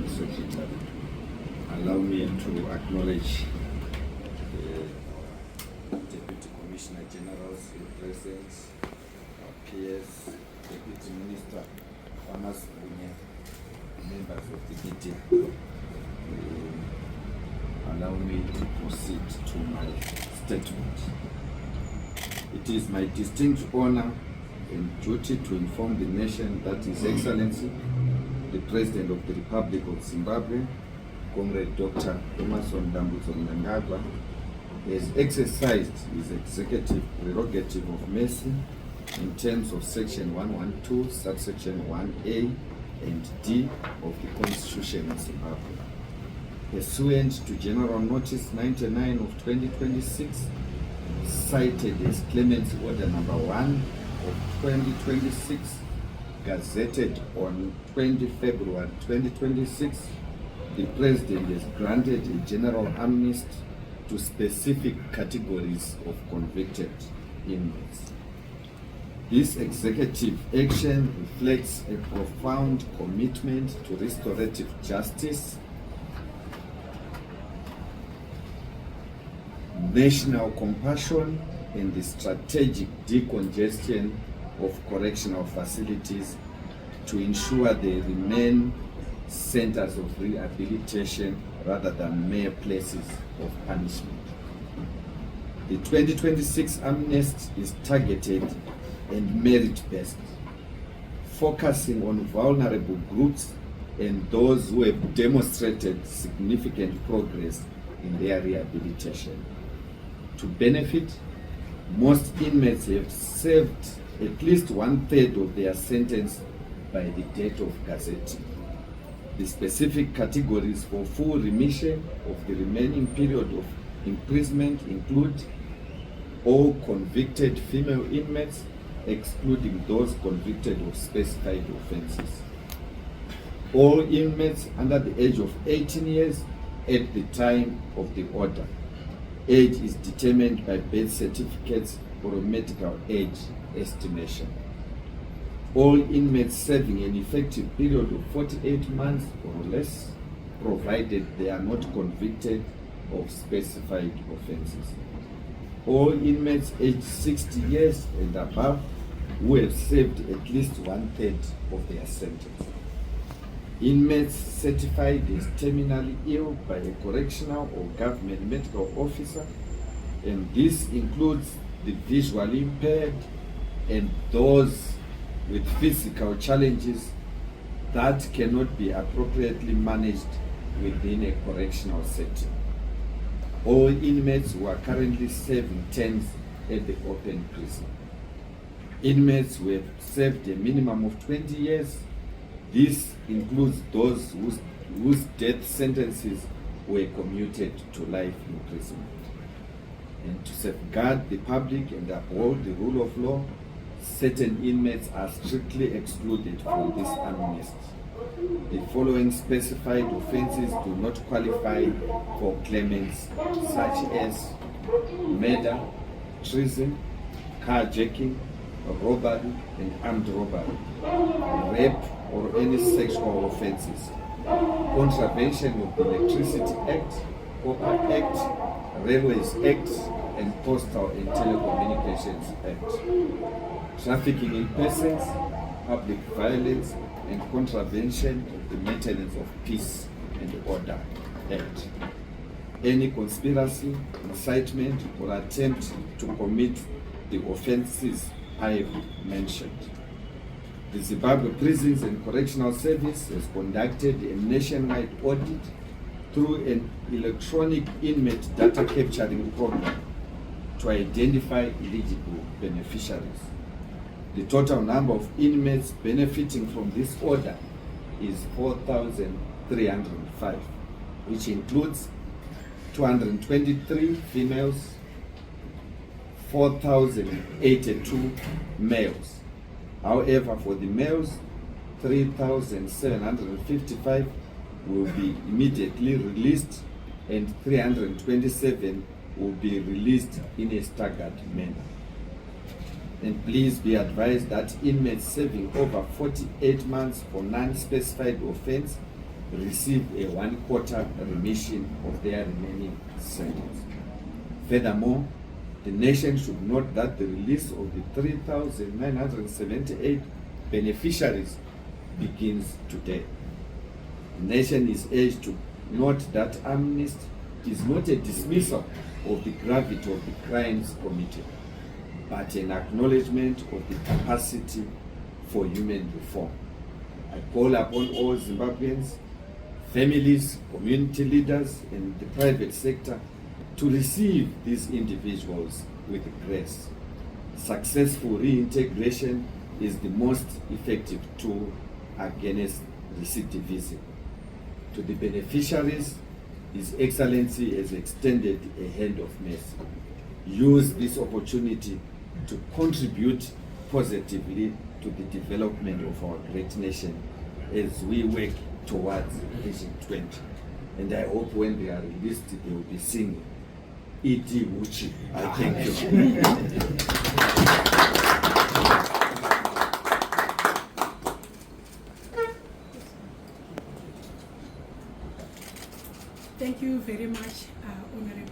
Company Secretary. Allow me to acknowledge the Deputy Commissioner Generals in presence, our peers, Deputy Minister, Farmers Union, members of the media. Allow me to proceed to my statement. It is my distinct honor and duty to inform the nation that His Excellency, the President of the Republic of Zimbabwe, Comrade Dr. Emmerson Mnangagwa, has exercised his executive prerogative of mercy in terms of Section 112, subsection 1A and D of the Constitution of Zimbabwe. Pursuant to General Notice 99 of 2026, cited as Clemency Order Number 1 of 2026, gazetted on 20 February 2026, the President has granted a general amnesty to specific categories of convicted inmates. This executive action reflects a profound commitment to restorative justice, national compassion, and the strategic decongestion of correctional facilities to ensure they remain centers of rehabilitation rather than mere places of punishment. The 2026 amnesty is targeted and merit-based, focusing on vulnerable groups and those who have demonstrated significant progress in their rehabilitation. To benefit, most inmates have served at least 1/3 of their sentence by the date of gazetting. The specific categories for full remission of the remaining period of imprisonment include all convicted female inmates, excluding those convicted of specified offenses. All inmates under the age of 18 years at the time of the order. Age is determined by birth certificates or a medical age estimation. All inmates serving an effective period of 48 months or less, provided they are not convicted of specified offenses. All inmates aged 60 years and above who have served at least 1/3 of their sentence. Inmates certified as terminally ill by a correctional or government medical officer, and this includes the visually impaired and those with physical challenges that cannot be appropriately managed within a correctional setting. All inmates who are currently serving terms at the open prison. Inmates who have served a minimum of 20 years. This includes those whose death sentences were commuted to life imprisonment. And to safeguard the public and uphold the rule of law, certain inmates are strictly excluded from this amnesty. The following specified offenses do not qualify for clemency, such as murder, treason, carjacking, robbery and armed robbery, rape or any sexual offenses, contravention of the Electricity Act, Copper Act, Railways Act, and Postal and Telecommunications Act, trafficking in persons, public violence, and contravention of the Maintenance of Peace and Order Act. Any conspiracy, incitement, or attempt to commit the offenses I have mentioned. The Zimbabwe Prisons and Correctional Service has conducted a nationwide audit through an electronic inmate data capturing program to identify eligible beneficiaries. The total number of inmates benefiting from this order is 4,305, which includes 223 females, 4,082 males. However, for the males, 3,755 will be immediately released and 327 will be released in a staggered manner. And please be advised that inmates serving over 48 months for non-specified offense receive a 1/4 remission of their remaining sentence. Furthermore, the nation should note that the release of the 3,978 beneficiaries begins today. The nation is urged to note that amnesty is not a dismissal of the gravity of the crimes committed, but an acknowledgement of the capacity for human reform. I call upon all Zimbabweans, families, community leaders, and the private sector to receive these individuals with grace. Successful reintegration is the most effective tool against recidivism. To the beneficiaries, His Excellency has extended a hand of mercy. Use this opportunity to contribute positively to the development of our great nation as we work towards Vision 20. And I hope when they are released, they will be singing Iti Wuchi. I thank you. Thank you very much, Honorable.